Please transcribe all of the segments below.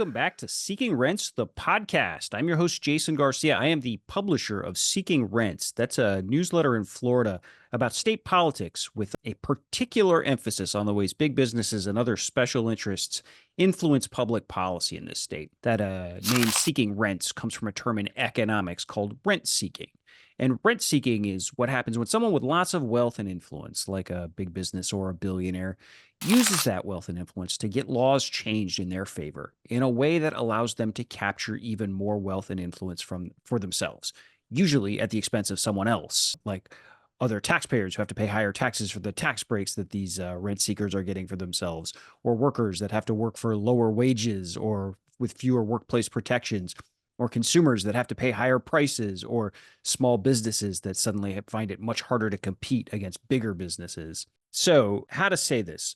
welcome back to Seeking Rents, the podcast. I'm your host, Jason Garcia. I am the publisher of Seeking Rents. That's a newsletter in Florida about state politics with a particular emphasis on the ways big businesses and other special interests influence public policy in this state. That name Seeking Rents comes from a term in economics called rent seeking. And rent seeking is what happens when someone with lots of wealth and influence, like a big business or a billionaire, uses that wealth and influence to get laws changed in their favor in a way that allows them to capture even more wealth and influence for themselves, usually at the expense of someone else, like other taxpayers who have to pay higher taxes for the tax breaks that these rent seekers are getting for themselves, or workers that have to work for lower wages or with fewer workplace protections, or consumers that have to pay higher prices, or small businesses that suddenly find it much harder to compete against bigger businesses. So, how to say this?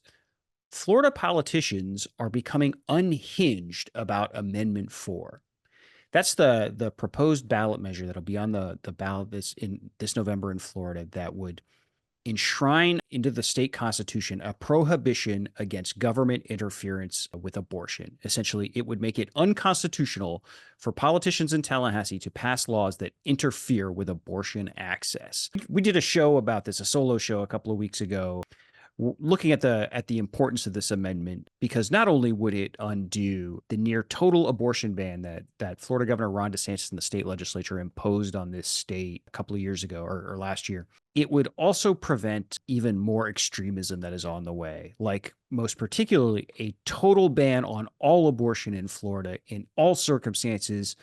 Florida politicians are becoming unhinged about Amendment 4. That's the proposed ballot measure that'll be on the ballot this November in Florida that would enshrine into the state constitution a prohibition against government interference with abortion. Essentially, it would make it unconstitutional for politicians in Tallahassee to pass laws that interfere with abortion access. We did a show about this, a solo show a couple of weeks ago, looking at the importance of this amendment, because not only would it undo the near total abortion ban that Florida Governor Ron DeSantis and the state legislature imposed on this state a couple of years ago or last year, it would also prevent even more extremism that is on the way, like most particularly a total ban on all abortion in Florida in all circumstances,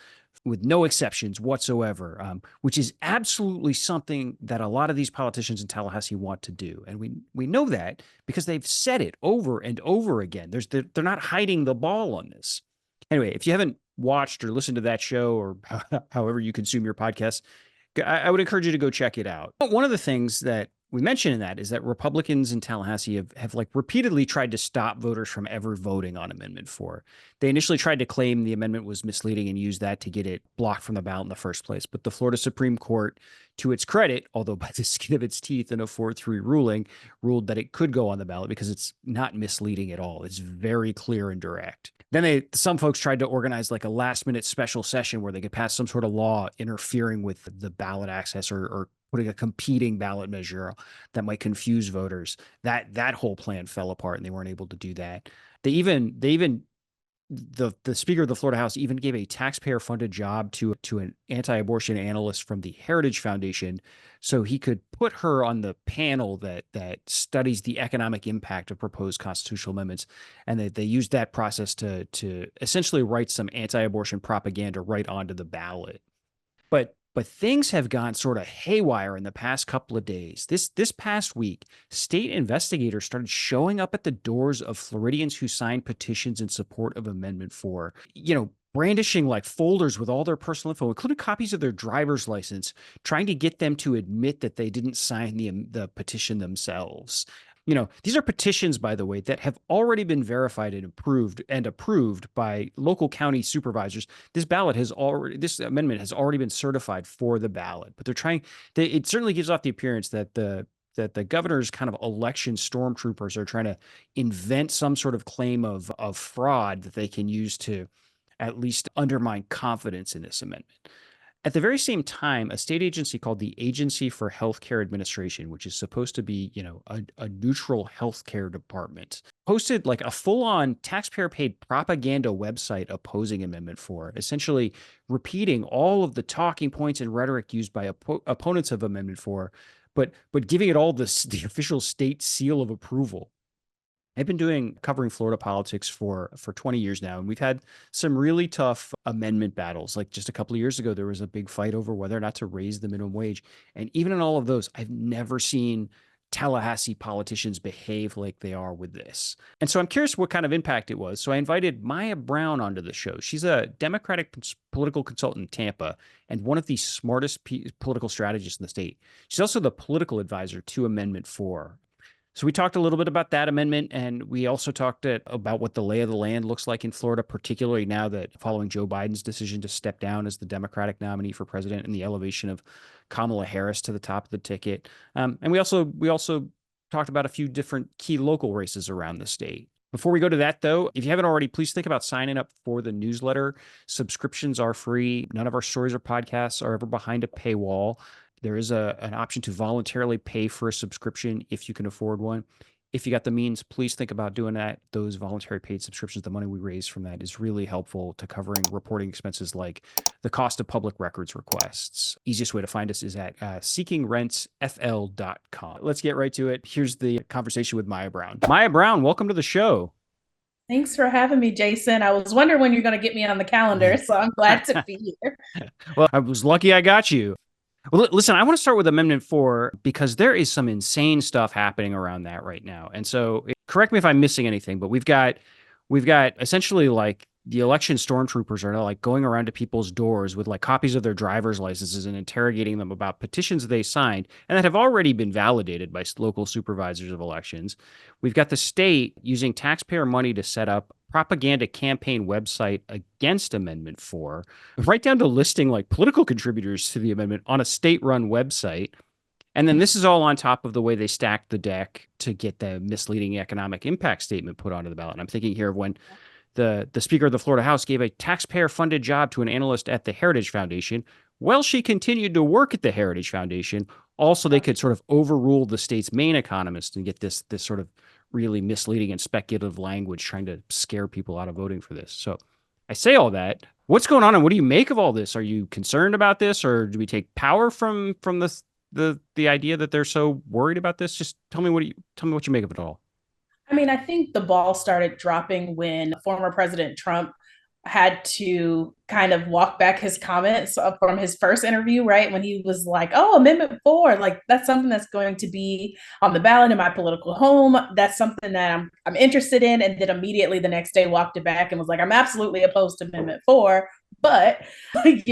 with no exceptions whatsoever, which is absolutely something that a lot of these politicians in Tallahassee want to do. And we know that because they've said it over and over again. They're not hiding the ball on this. Anyway, if you haven't watched or listened to that show, or however you consume your podcasts, I would encourage you to go check it out. One of the things that we mentioned in that is that Republicans in Tallahassee have like repeatedly tried to stop voters from ever voting on Amendment 4. They initially tried to claim the amendment was misleading and use that to get it blocked from the ballot in the first place. But the Florida Supreme Court, to its credit, although by the skin of its teeth in a 4-3 ruling, ruled that it could go on the ballot because it's not misleading at all. It's very clear and direct. Then some folks tried to organize like a last minute special session where they could pass some sort of law interfering with the ballot access, or putting a competing ballot measure that might confuse voters. That whole plan fell apart and they weren't able to do that. The Speaker of the Florida House even gave a taxpayer-funded job to an anti-abortion analyst from the Heritage Foundation, so he could put her on the panel that studies the economic impact of proposed constitutional amendments, and they used that process to essentially write some anti-abortion propaganda right onto the ballot. But things have gone sort of haywire in the past couple of days. This past week, state investigators started showing up at the doors of Floridians who signed petitions in support of Amendment 4, brandishing like folders with all their personal info, including copies of their driver's license, trying to get them to admit that they didn't sign the petition themselves. These are petitions, by the way, that have already been verified and approved by local county supervisors. This amendment has already been certified for the ballot, but it certainly gives off the appearance that the governor's kind of election stormtroopers are trying to invent some sort of claim of fraud that they can use to at least undermine confidence in this amendment. At the very same time, a state agency called the Agency for Healthcare Administration, which is supposed to be, a neutral healthcare department, posted like a full-on taxpayer-paid propaganda website opposing Amendment 4, essentially repeating all of the talking points and rhetoric used by opponents of Amendment 4, but giving it all the official state seal of approval. I've been covering Florida politics for 20 years now, and we've had some really tough amendment battles. Like just a couple of years ago, there was a big fight over whether or not to raise the minimum wage. And even in all of those, I've never seen Tallahassee politicians behave like they are with this. And so I'm curious what kind of impact it was. So I invited Maya Brown onto the show. She's a Democratic political consultant in Tampa and one of the smartest political strategists in the state. She's also the political advisor to Amendment 4. So we talked a little bit about that amendment, and we also talked about what the lay of the land looks like in Florida, particularly now that following Joe Biden's decision to step down as the Democratic nominee for president and the elevation of Kamala Harris to the top of the ticket. And we also talked about a few different key local races around the state. Before we go to that, though, if you haven't already, please think about signing up for the newsletter. Subscriptions are free. None of our stories or podcasts are ever behind a paywall. There is an option to voluntarily pay for a subscription if you can afford one. If you got the means, please think about doing that. Those voluntary paid subscriptions, the money we raise from that is really helpful to covering reporting expenses like the cost of public records requests. Easiest way to find us is at seekingrentsfl.com. Let's get right to it. Here's the conversation with Maya Brown. Maya Brown, welcome to the show. Thanks for having me, Jason. I was wondering when you're going to get me on the calendar, so I'm glad to be here. Well, I was lucky I got you. Well, listen, I want to start with Amendment 4 because there is some insane stuff happening around that right now. And so correct me if I'm missing anything, but we've got essentially like the election stormtroopers are like going around to people's doors with like copies of their driver's licenses and interrogating them about petitions they signed and that have already been validated by local supervisors of elections. We've got the state using taxpayer money to set up propaganda campaign website against Amendment 4, right down to listing like political contributors to the amendment on a state-run website. And then this is all on top of the way they stacked the deck to get the misleading economic impact statement put onto the ballot. And I'm thinking here of when the Speaker of the Florida House gave a taxpayer-funded job to an analyst at the Heritage Foundation. Well, she continued to work at the Heritage Foundation. Also, they could sort of overrule the state's main economist and get this sort of really misleading and speculative language trying to scare people out of voting for this. So I say all that. What's going on and what do you make of all this? Are you concerned about this, or do we take power from the idea that they're so worried about this? Just tell me what you make of it all. I mean, I think the ball started dropping when former President Trump had to kind of walk back his comments from his first interview, right? When he was like, oh, Amendment 4, like that's something that's going to be on the ballot in my political home. That's something that I'm interested in. And then immediately the next day walked it back and was like, I'm absolutely opposed to Amendment 4. But Right.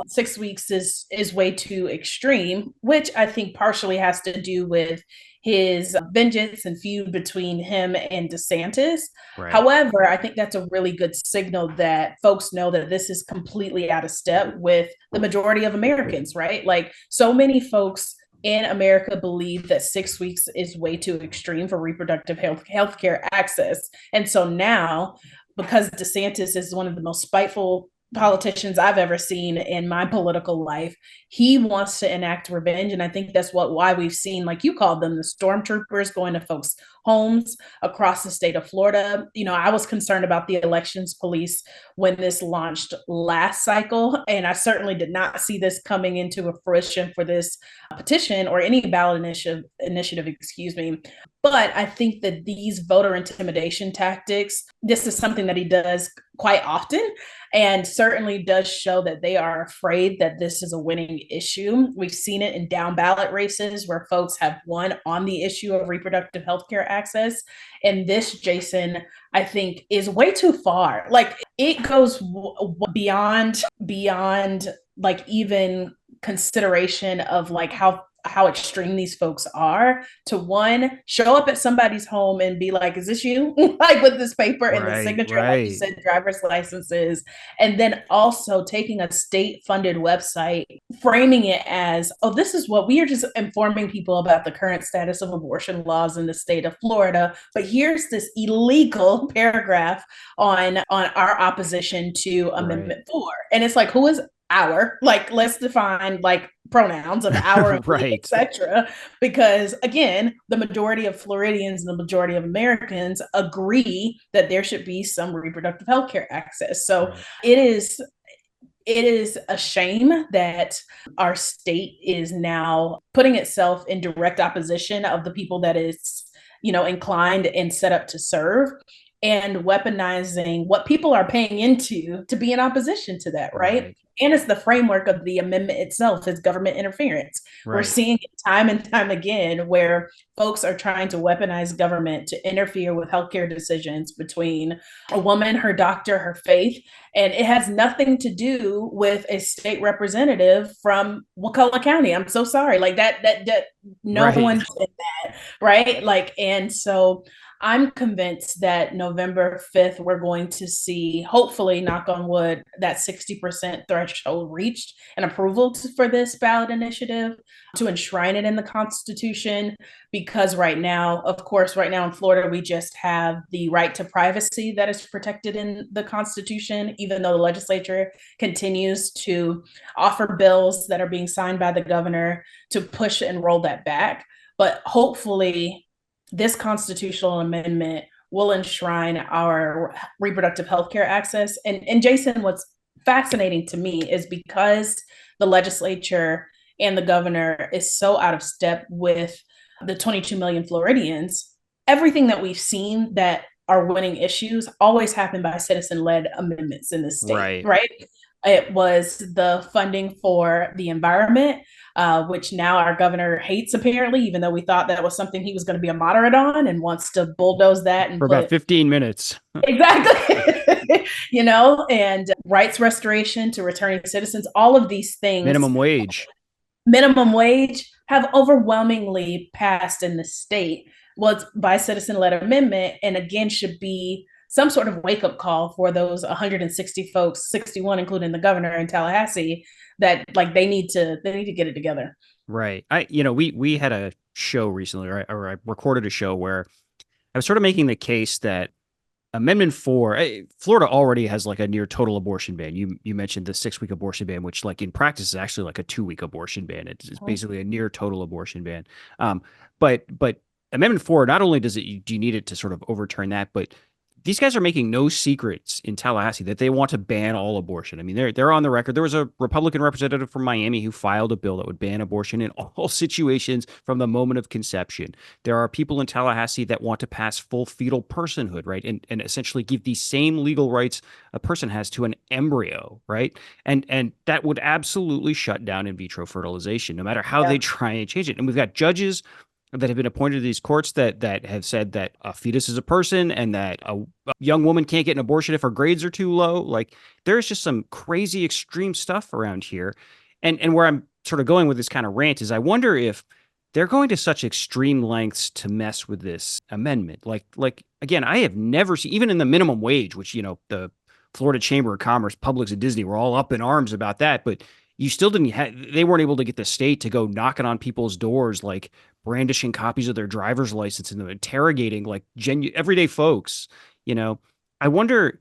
6 weeks is way too extreme, which I think partially has to do with his vengeance and feud between him and DeSantis. Right. However, I think that's a really good signal that folks know that this is completely out of step with the majority of Americans, right? Like so many folks in America believe that 6 weeks is way too extreme for reproductive health care access. And so now, because DeSantis is one of the most spiteful politicians I've ever seen in my political life, he wants to enact revenge. And I think that's why we've seen, like you called them, the stormtroopers going to folks' homes across the state of Florida. I was concerned about the elections police when this launched last cycle. And I certainly did not see this coming into a fruition for this petition or any ballot initiative, excuse me. But I think that these voter intimidation tactics, this is something that he does quite often and certainly does show that they are afraid that this is a winning issue. We've seen it in down ballot races where folks have won on the issue of reproductive health care access. And this, Jason, I think is way too far. Like it goes beyond like even consideration of like how extreme these folks are to one, show up at somebody's home and be like, is this you? Like with this paper and the Right. signature, like you Right. said, driver's licenses. And then also taking a state funded website, framing it as, oh, this is what we are just informing people about the current status of abortion laws in the state of Florida. But here's this illegal paragraph on our opposition to Right. Amendment 4. And it's like, who is our? Like, let's define like pronouns of our and we, Right. etc. Because again, the majority of Floridians and the majority of Americans agree that there should be some reproductive health care access. So Right. it is a shame that our state is now putting itself in direct opposition of the people that is, inclined and set up to serve, and weaponizing what people are paying into to be in opposition to that, right? Right. And it's the framework of the amendment itself is government interference. We're Right. seeing it time and time again where folks are trying to weaponize government to interfere with healthcare decisions between a woman, her doctor, her faith. And it has nothing to do with a state representative from Wakulla County. I'm so sorry. Like that no Right. one did that, right? Like, and so I'm convinced that November 5th, we're going to see, hopefully, knock on wood, that 60% threshold reached and approval for this ballot initiative to enshrine it in the Constitution. Because right now, of course, right now in Florida, we just have the right to privacy that is protected in the Constitution, even though the legislature continues to offer bills that are being signed by the governor to push and roll that back. But hopefully, this constitutional amendment will enshrine our reproductive health care access. And Jason, what's fascinating to me is because the legislature and the governor is so out of step with the 22 million Floridians, everything that we've seen that are winning issues always happen by citizen-led amendments in the state, right? It was the funding for the environment, which now our governor hates, apparently, even though we thought that was something he was going to be a moderate on and wants to bulldoze that and for about 15 minutes. Exactly. And rights restoration to returning citizens, all of these things. Minimum wage have overwhelmingly passed in the state was by citizen-led amendment, and again should be some sort of wake-up call for those 160 folks, 61 including the governor in Tallahassee, that like they need to get it together. Right. We had a show recently, or I recorded a show where I was sort of making the case that Amendment 4, Florida already has like a near total abortion ban. You mentioned the 6-week abortion ban, which like in practice is actually like a 2-week abortion ban. It's basically a near total abortion ban. But Amendment 4, not only do you need it to sort of overturn that, but these guys are making no secrets in Tallahassee that they want to ban all abortion. I mean, they're on the record. There was a Republican representative from Miami who filed a bill that would ban abortion in all situations from the moment of conception. There are people in Tallahassee that want to pass full fetal personhood, right? And essentially give the same legal rights a person has to an embryo, right? And that would absolutely shut down in vitro fertilization, no matter how they try and change it. And we've got judges that have been appointed to these courts that have said that a fetus is a person and that a young woman can't get an abortion if her grades are too low. Like there's just some crazy extreme stuff around here. And where I'm sort of going with this kind of rant is I wonder if they're going to such extreme lengths to mess with this amendment. Like again, I have never seen, even in the minimum wage, which, the Florida Chamber of Commerce, Publix, and Disney were all up in arms about that, but you still they weren't able to get the state to go knocking on people's doors, like brandishing copies of their driver's license and interrogating like everyday folks. I wonder,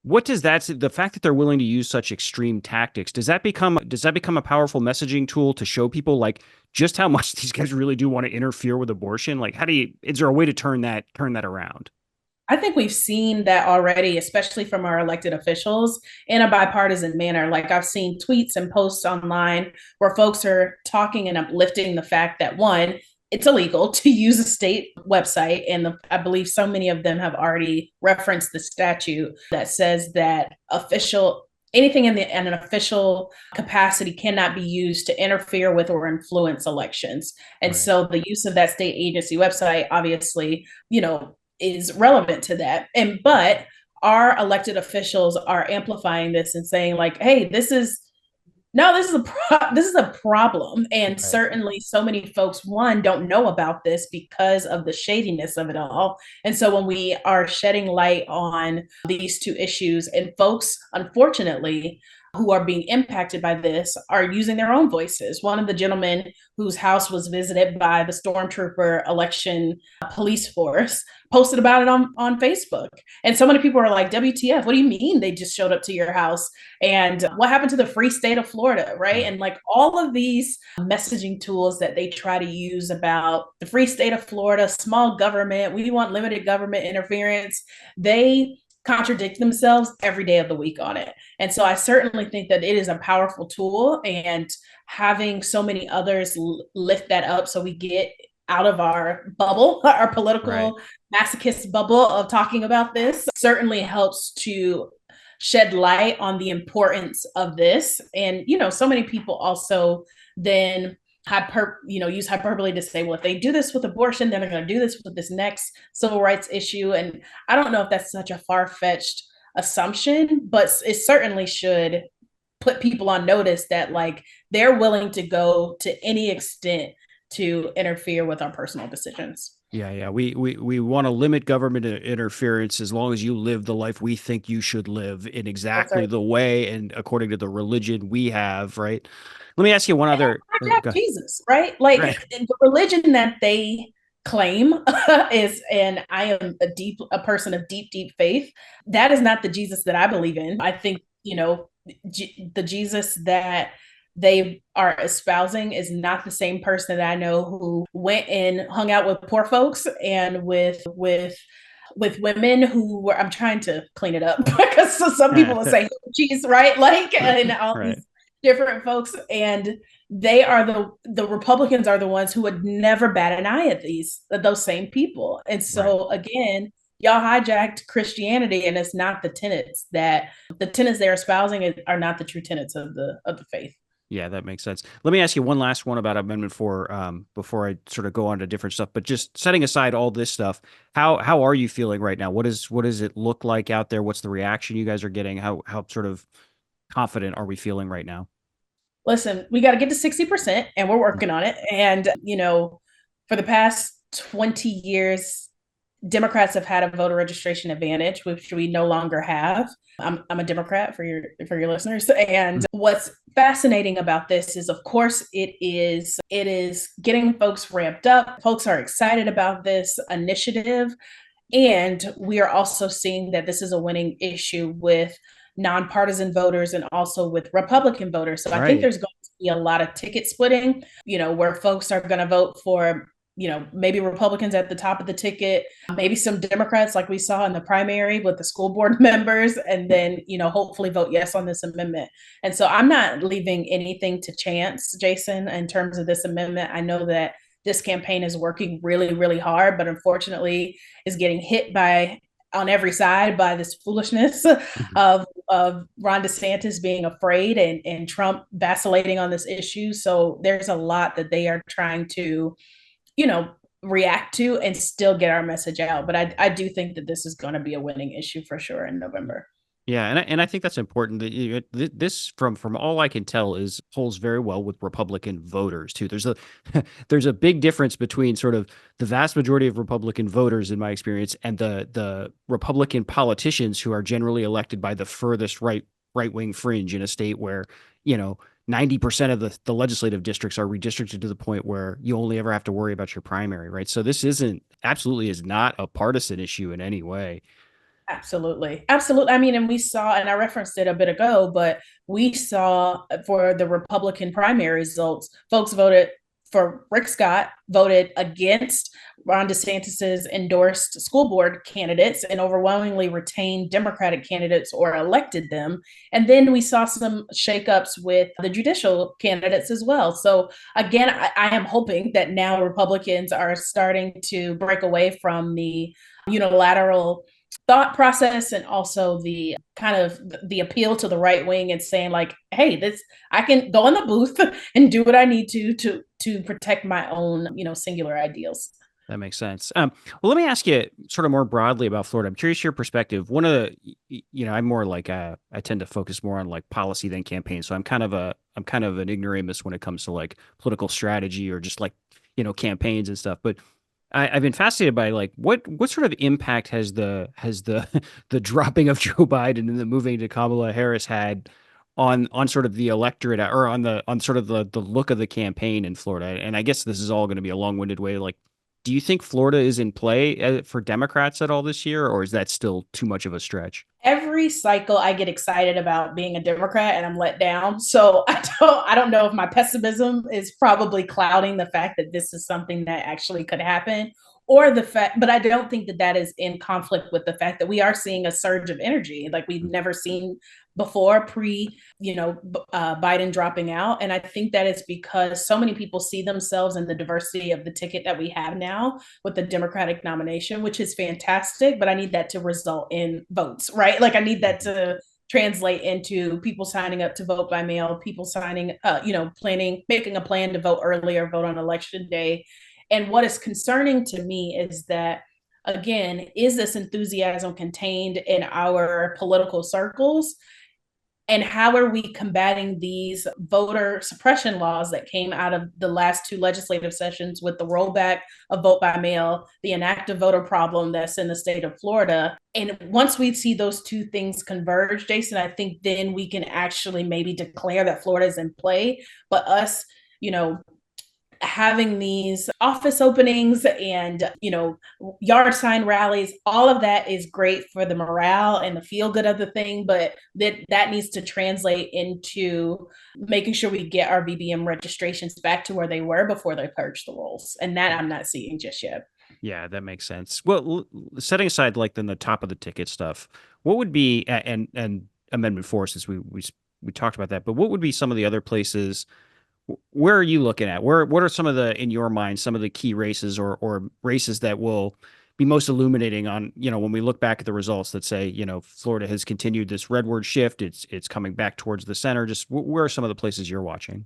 what does the fact that they're willing to use such extreme tactics, does that become a powerful messaging tool to show people like just how much these guys really do want to interfere with abortion? Like, is there a way to turn that around? I think we've seen that already, especially from our elected officials in a bipartisan manner. Like I've seen tweets and posts online where folks are talking and uplifting the fact that, one, it's illegal to use a state website. And I believe so many of them have already referenced the statute that says that anything in an official capacity cannot be used to interfere with or influence elections. And so the use of that state agency website, obviously, is relevant to that. But our elected officials are amplifying this and saying like, hey, this is a problem. And certainly so many folks, one, don't know about this because of the shadiness of it all. And so when we are shedding light on these two issues, and folks, unfortunately, who are being impacted by this are using their own voices. One of the gentlemen whose house was visited by the stormtrooper election police force posted about it on Facebook. And so many people are like, WTF, what do you mean they just showed up to your house? And what happened to the free state of Florida, right? And like all of these messaging tools that they try to use about the free state of Florida, small government, we want limited government interference, they contradict themselves every day of the week on it. And so I certainly think that it is a powerful tool, and having so many others lift that up so we get out of our bubble, our political masochist bubble of talking about this, certainly helps to shed light on the importance of this. And, so many people also then use hyperbole to say, well, if they do this with abortion, then they're going to do this with this next civil rights issue. And I don't know if that's such a far-fetched assumption, but it certainly should put people on notice that like they're willing to go to any extent to interfere with our personal decisions. Yeah. We want to limit government interference as long as you live the life we think you should live in That's exactly right. the way and according to the religion we have, right? Let me ask you one other. Jesus, right? Like Right. the religion that they claim is, and I am a person of deep faith. That is not the Jesus that I believe in. I think, the Jesus that they are espousing is not the same person that I know who went and hung out with poor folks and with women who were, I'm trying to clean it up because some people will say cheese, right? Like, and all Right. these different folks. And they are the Republicans are the ones who would never bat an eye at those same people. And Right. so again, y'all hijacked Christianity, and it's not the tenets they're espousing are not the true tenets of the faith. Yeah, that makes sense. Let me ask you one last one about Amendment 4 before I sort of go on to different stuff. But just setting aside all this stuff, how are you feeling right now? What does it look like out there? What's the reaction you guys are getting? How sort of confident are we feeling right now? Listen, we got to get to 60%, and we're Mm. working on it. And, for the past 20 years, Democrats have had a voter registration advantage, which we no longer have. I'm a Democrat for your listeners. And what's fascinating about this is, of course, it is getting folks ramped up. Folks are excited about this initiative. And we are also seeing that this is a winning issue with nonpartisan voters and also with Republican voters. So I think Right. there's going to be a lot of ticket splitting, where folks are going to vote for, maybe Republicans at the top of the ticket, maybe some Democrats like we saw in the primary with the school board members, and then, hopefully vote yes on this amendment. And so I'm not leaving anything to chance, Jason, in terms of this amendment. I know that this campaign is working really, really hard, but unfortunately is getting hit on every side by this foolishness Mhm. of Ron DeSantis being afraid and Trump vacillating on this issue. So there's a lot that they are trying to, you know, react to and still get our message out. But I do think that this is going to be a winning issue for sure in November. Yeah, and I think that's important. That this, from all I can tell, is holds very well with Republican voters too. There's a there's a big difference between sort of the vast majority of Republican voters, in my experience, and the Republican politicians who are generally elected by the furthest right wing fringe in a state where 90% of the legislative districts are redistricted to the point where you only ever have to worry about your primary, right? So this absolutely is not a partisan issue in any way. Absolutely. Absolutely. I mean, and we saw, and I referenced it a bit ago, but we saw for the Republican primary results, folks voted for Rick Scott, voted against Ron DeSantis's endorsed school board candidates and overwhelmingly retained Democratic candidates or elected them. And then we saw some shakeups with the judicial candidates as well. So again, I am hoping that now Republicans are starting to break away from the unilateral thought process and also the kind of the appeal to the right wing and saying like, hey, this, I can go in the booth and do what I need to protect my own, singular ideals. That makes sense. Well, let me ask you sort of more broadly about Florida. I'm curious your perspective. One of I'm more like I tend to focus more on like policy than campaign. So I'm kind of an ignoramus when it comes to like political strategy or just like campaigns and stuff. But I've been fascinated by like what sort of impact has the the dropping of Joe Biden and the moving to Kamala Harris had on sort of the electorate or on sort of the look of the campaign in Florida. And I guess this is all going to be a long-winded way. Like, do you think Florida is in play for Democrats at all this year, or is that still too much of a stretch? Every cycle I get excited about being a Democrat and I'm let down. So I don't know if my pessimism is probably clouding the fact that this is something that actually could happen, or the fact, but I don't think that that is in conflict with the fact that we are seeing a surge of energy like we've never seen before Biden dropping out. And I think that is because so many people see themselves in the diversity of the ticket that we have now with the Democratic nomination, which is fantastic, but I need that to result in votes, right? Like I need that to translate into people signing up to vote by mail, people signing, making a plan to vote earlier, vote on election day. And what is concerning to me is that, again, is this enthusiasm contained in our political circles? And how are we combating these voter suppression laws that came out of the last two legislative sessions with the rollback of vote by mail, the inactive voter problem that's in the state of Florida? And once we see those two things converge, Jason, I think then we can actually maybe declare that Florida is in play. But us, you know, having these office openings and yard sign rallies, all of that is great for the morale and the feel good of the thing, but that needs to translate into making sure we get our VBM registrations back to where they were before they purged the rolls, and that I'm not seeing just yet. Yeah, that makes sense. Well, setting aside like then the top of the ticket stuff, what would be and Amendment 4, since we talked about that, but what would be some of the other places? Where are you looking at? What are some of the, in your mind, some of the key races or races that will be most illuminating on, when we look back at the results that say, Florida has continued this redward shift. It's coming back towards the center. Just where are some of the places you're watching?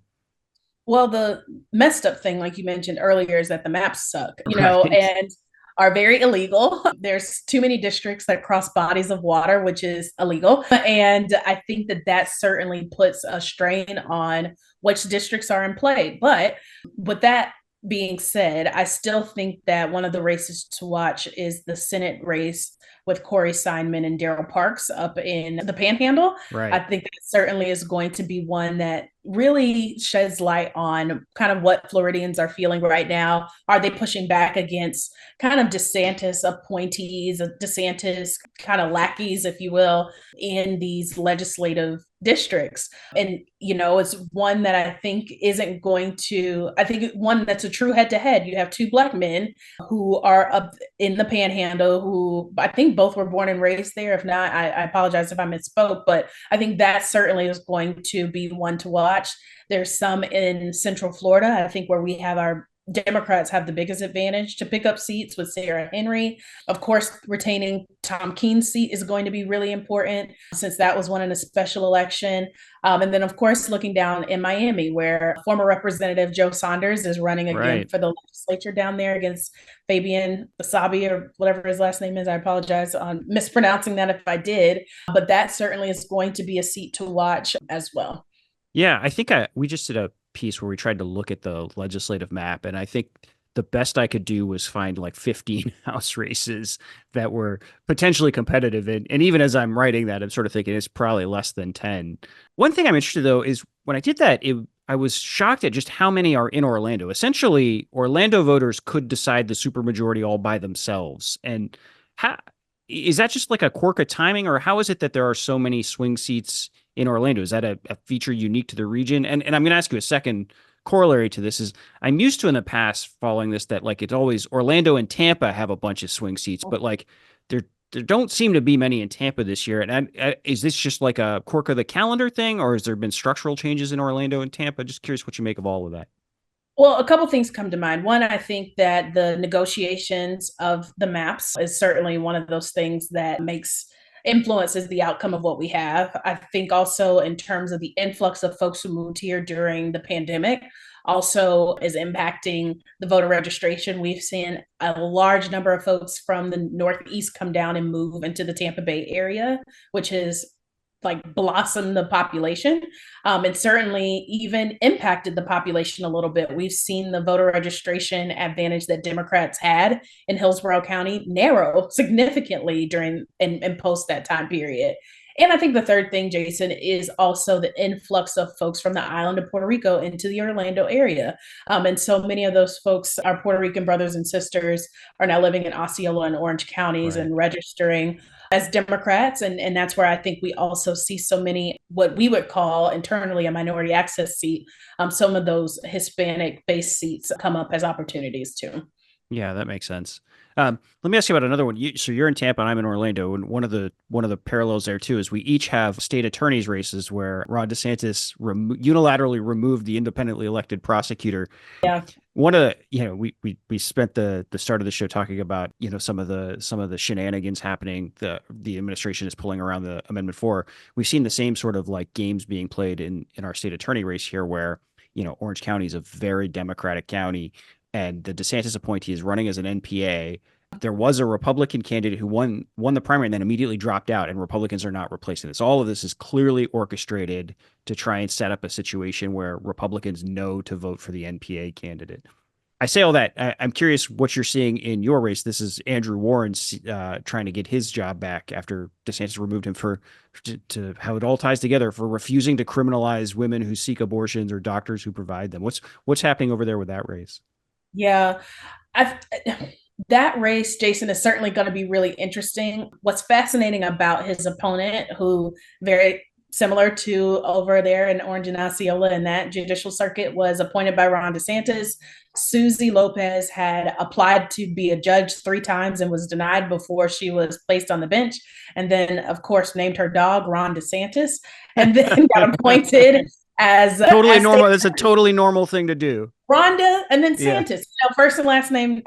Well, the messed up thing, like you mentioned earlier, is that the maps suck, Right. and are very illegal. There's too many districts that cross bodies of water, which is illegal. And I think that that certainly puts a strain on which districts are in play. But with that being said, I still think that one of the races to watch is the Senate race with Corey Simon and Daryl Parks up in the Panhandle. I Right. think that certainly is going to be one that really sheds light on kind of what Floridians are feeling right now. Are they pushing back against kind of DeSantis appointees, DeSantis kind of lackeys, if you will, in these legislative districts? And, it's one that I think isn't going to, I think one that's a true head to head. You have two Black men who are up in the Panhandle, who I think both were born and raised there. If not, I apologize if I misspoke, but I think that certainly is going to be one to watch. There's some in Central Florida, I think, where we have our Democrats have the biggest advantage to pick up seats with Sarah Henry. Of course, retaining Tom Keene's seat is going to be really important since that was won in a special election. And then, of course, looking down in Miami, where former Representative Joe Saunders is running again Right. for the legislature down there against Fabian Basabi, or whatever his last name is. I apologize on mispronouncing that if I did, but that certainly is going to be a seat to watch as well. Yeah, I think we just did a piece where we tried to look at the legislative map, and I think the best I could do was find like 15 House races that were potentially competitive. And even as I'm writing that, I'm sort of thinking it's probably less than 10. One thing I'm interested though is when I did that, I was shocked at just how many are in Orlando. Essentially, Orlando voters could decide the supermajority all by themselves. And how is that just like a quirk of timing, or how is it that there are so many swing seats in Orlando? Is that a feature unique to the region? And I'm going to ask you a second corollary to this is I'm used to in the past following this that like it's always Orlando and Tampa have a bunch of swing seats, but like there don't seem to be many in Tampa this year. And is this just like a quirk of the calendar thing, or has there been structural changes in Orlando and Tampa? Just curious what you make of all of that. Well, a couple things come to mind. One, I think that the negotiations of the maps is certainly one of those things that influences the outcome of what we have. I think also in terms of the influx of folks who moved here during the pandemic also is impacting the voter registration. We've seen a large number of folks from the Northeast come down and move into the Tampa Bay area, which is like blossom the population, and certainly even impacted the population a little bit. We've seen the voter registration advantage that Democrats had in Hillsborough County narrow significantly during and post that time period. And I think the third thing, Jason, is also the influx of folks from the island of Puerto Rico into the Orlando area. And so many of those folks, our Puerto Rican brothers and sisters, are now living in Osceola and Orange counties Right. and registering as Democrats. And that's where I think we also see so many, what we would call internally a minority access seat. Some of those Hispanic based seats come up as opportunities too. Yeah, that makes sense. Let me ask you about another one. So you're in Tampa and I'm in Orlando, and one of the parallels there too is we each have state attorneys races where Ron DeSantis unilaterally removed the independently elected prosecutor. Yeah. One of the, we spent the start of the show talking about some of the shenanigans happening. The administration is pulling around the Amendment 4. We've seen the same sort of like games being played in our state attorney race here, where Orange County is a very Democratic county, and the DeSantis appointee is running as an NPA, There was a Republican candidate who won the primary and then immediately dropped out, and Republicans are not replacing this. All of this is clearly orchestrated to try and set up a situation where Republicans know to vote for the NPA candidate. I say all that. I'm curious what you're seeing in your race. This is Andrew Warren's trying to get his job back after DeSantis removed him to how it all ties together for refusing to criminalize women who seek abortions or doctors who provide them. What's happening over there with that race? Yeah, that race, Jason, is certainly going to be really interesting. What's fascinating about his opponent, who very similar to over there in Orange and Osceola in that judicial circuit, was appointed by Ron DeSantis. Susie Lopez had applied to be a judge 3 times and was denied before she was placed on the bench. And then, of course, named her dog Ron DeSantis, and then got appointed as totally normal. That's a totally normal thing to do. Rhonda and then Santis, first and last name.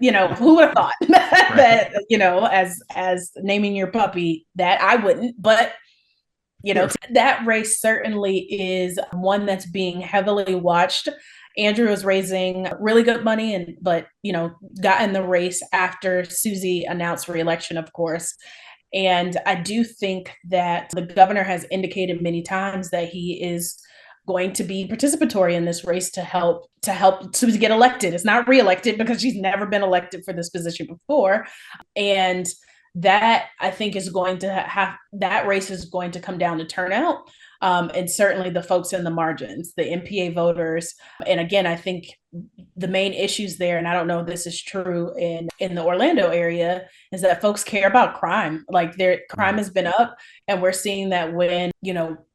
Who would have thought that, as naming your puppy that? I wouldn't, but that race certainly is one that's being heavily watched. Andrew is raising really good money but got in the race after Susie announced re-election, of course. And I do think that the governor has indicated many times that he is going to be participatory in this race to help Susie get elected. It's not reelected because she's never been elected for this position before. And that, I think, is going to that race is going to come down to turnout. And certainly the folks in the margins, the NPA voters. And again, I think the main issues there, and I don't know if this is true in the Orlando area, is that folks care about crime. Like their crime has been up, and we're seeing that when,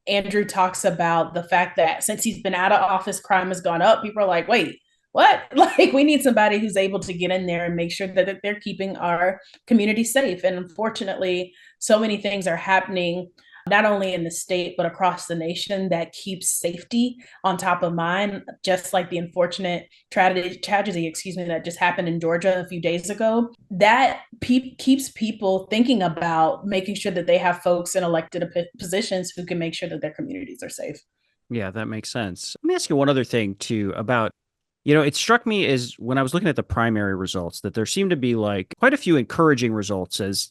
Andrew talks about the fact that since he's been out of office, crime has gone up. People are like, wait, what? Like, we need somebody who's able to get in there and make sure that they're keeping our community safe. And unfortunately, so many things are happening, not only in the state, but across the nation, that keeps safety on top of mind, just like the unfortunate tragedy, that just happened in Georgia a few days ago. That keeps people thinking about making sure that they have folks in elected positions who can make sure that their communities are safe. Yeah, that makes sense. Let me ask you one other thing, too, about it struck me as when I was looking at the primary results that there seemed to be like quite a few encouraging results, as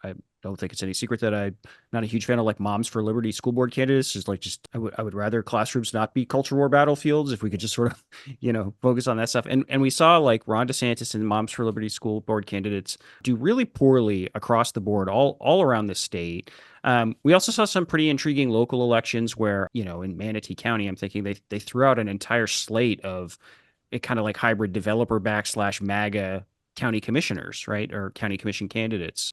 I don't think it's any secret that I'm not a huge fan of like Moms for Liberty school board candidates. I would rather classrooms not be culture war battlefields if we could just sort of, focus on that stuff. And we saw like Ron DeSantis and Moms for Liberty school board candidates do really poorly across the board, all around the state. We also saw some pretty intriguing local elections where, in Manatee County, I'm thinking they threw out an entire slate of it kind of like hybrid developer / MAGA county commissioners, right? Or county commission candidates.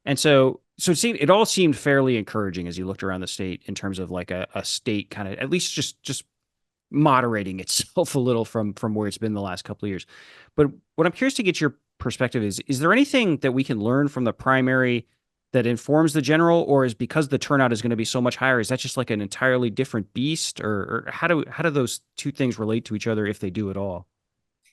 And so it all seemed fairly encouraging as you looked around the state in terms of like a state kind of at least just moderating itself a little from where it's been the last couple of years. But what I'm curious to get your perspective is there anything that we can learn from the primary that informs the general, or is because the turnout is going to be so much higher, is that just like an entirely different beast, or how do those two things relate to each other if they do at all?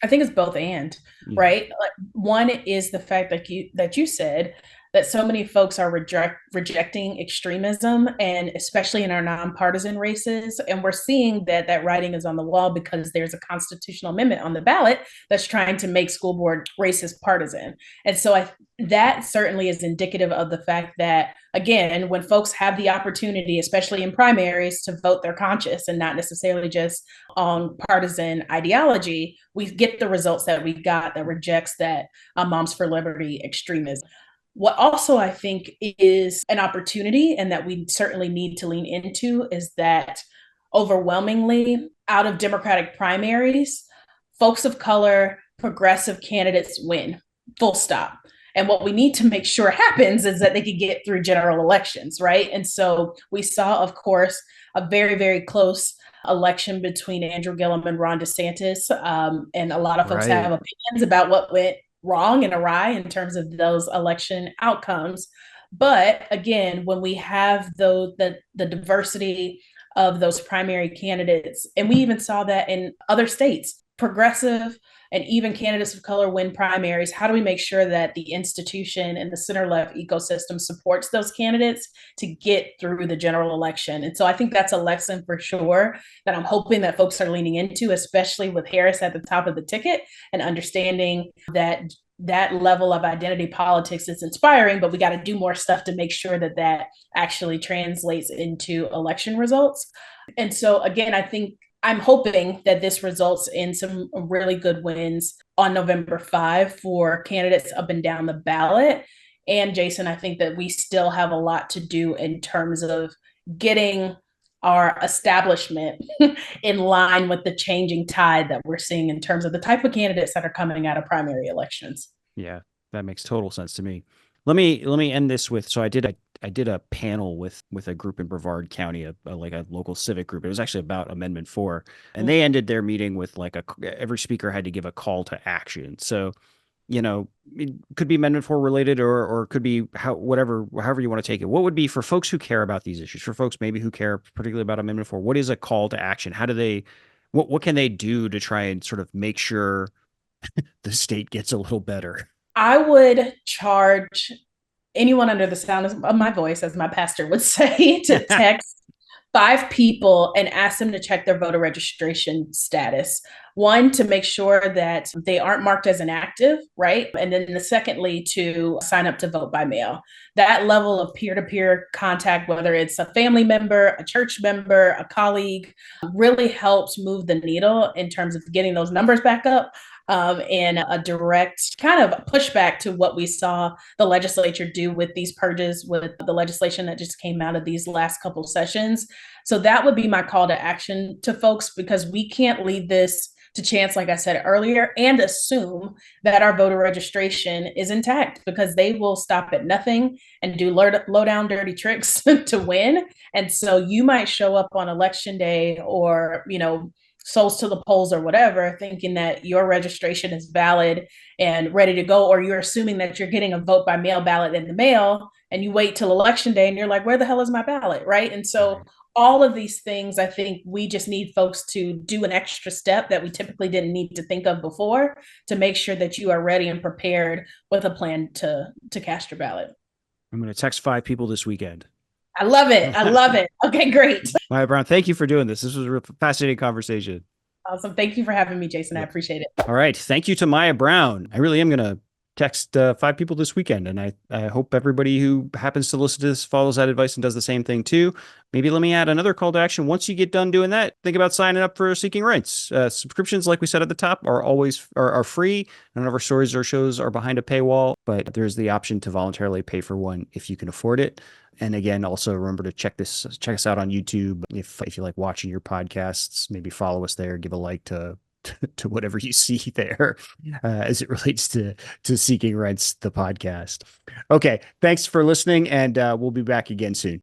I think it's both right? Like, one is the fact that you said that so many folks are rejecting extremism, and especially in our nonpartisan races. And we're seeing that writing is on the wall because there's a constitutional amendment on the ballot that's trying to make school board races partisan. And so that certainly is indicative of the fact that, again, when folks have the opportunity, especially in primaries, to vote their conscience and not necessarily just on partisan ideology, we get the results that we got that rejects that Moms for Liberty extremism. What also I think is an opportunity, and that we certainly need to lean into, is that overwhelmingly out of Democratic primaries, folks of color, progressive candidates win, full stop. And what we need to make sure happens is that they could get through general elections, right? And so we saw, of course, a very, very close election between Andrew Gillum and Ron DeSantis. And a lot of folks have opinions about what went wrong and awry in terms of those election outcomes. But again, when we have the diversity of those primary candidates, and we even saw that in other states, progressive and even candidates of color win primaries, how do we make sure that the institution and the center left ecosystem supports those candidates to get through the general election? And so I think that's a lesson for sure that I'm hoping that folks are leaning into, especially with Harris at the top of the ticket and understanding that that level of identity politics is inspiring, but we got to do more stuff to make sure that that actually translates into election results. And so, again, I think I'm hoping that this results in some really good wins on November 5 for candidates up and down the ballot. And Jason, I think that we still have a lot to do in terms of getting our establishment in line with the changing tide that we're seeing in terms of the type of candidates that are coming out of primary elections. Yeah, that makes total sense to me. Let me end this with, so I did a panel with a group in Brevard County, like a local civic group. It was actually about Amendment 4, and they ended their meeting with like every speaker had to give a call to action. So, it could be Amendment 4 related, or it could be however you want to take it. What would be for folks who care about these issues, for folks maybe who care particularly about Amendment 4? What is a call to action? How do they, what can they do to try and sort of make sure the state gets a little better? I would charge anyone under the sound of my voice, as my pastor would say, to text 5 people and ask them to check their voter registration status. One, to make sure that they aren't marked as inactive, right? And then secondly, to sign up to vote by mail. That level of peer-to-peer contact, whether it's a family member, a church member, a colleague, really helps move the needle in terms of getting those numbers back up. And a direct kind of pushback to what we saw the legislature do with these purges, with the legislation that just came out of these last couple sessions. So that would be my call to action to folks, because we can't leave this to chance, like I said earlier, and assume that our voter registration is intact, because they will stop at nothing and do low down dirty tricks to win. And so you might show up on election day, or, souls to the polls or whatever, thinking that your registration is valid and ready to go, or you're assuming that you're getting a vote by mail ballot in the mail, and you wait till election day and you're like, where the hell is my ballot, right? And so all of these things, I think we just need folks to do an extra step that we typically didn't need to think of before, to make sure that you are ready and prepared with a plan to cast your ballot. I'm going to text 5 people this weekend. I love it. I love it. Okay, great. Maya Brown, thank you for doing this. This was a fascinating conversation. Awesome. Thank you for having me, Jason. I appreciate it. All right. Thank you to Maya Brown. I really am going to text 5 people this weekend, and I hope everybody who happens to listen to this follows that advice and does the same thing too. Maybe let me add another call to action. Once you get done doing that, think about signing up for Seeking Rents. Subscriptions, like we said at the top, are always are free. None of our stories or shows are behind a paywall, but there's the option to voluntarily pay for one if you can afford it. And again, also remember to check us out on YouTube. If you like watching your podcasts, maybe follow us there, give a like to whatever you see there as it relates to Seeking Rents, the podcast. Okay, thanks for listening, and we'll be back again soon.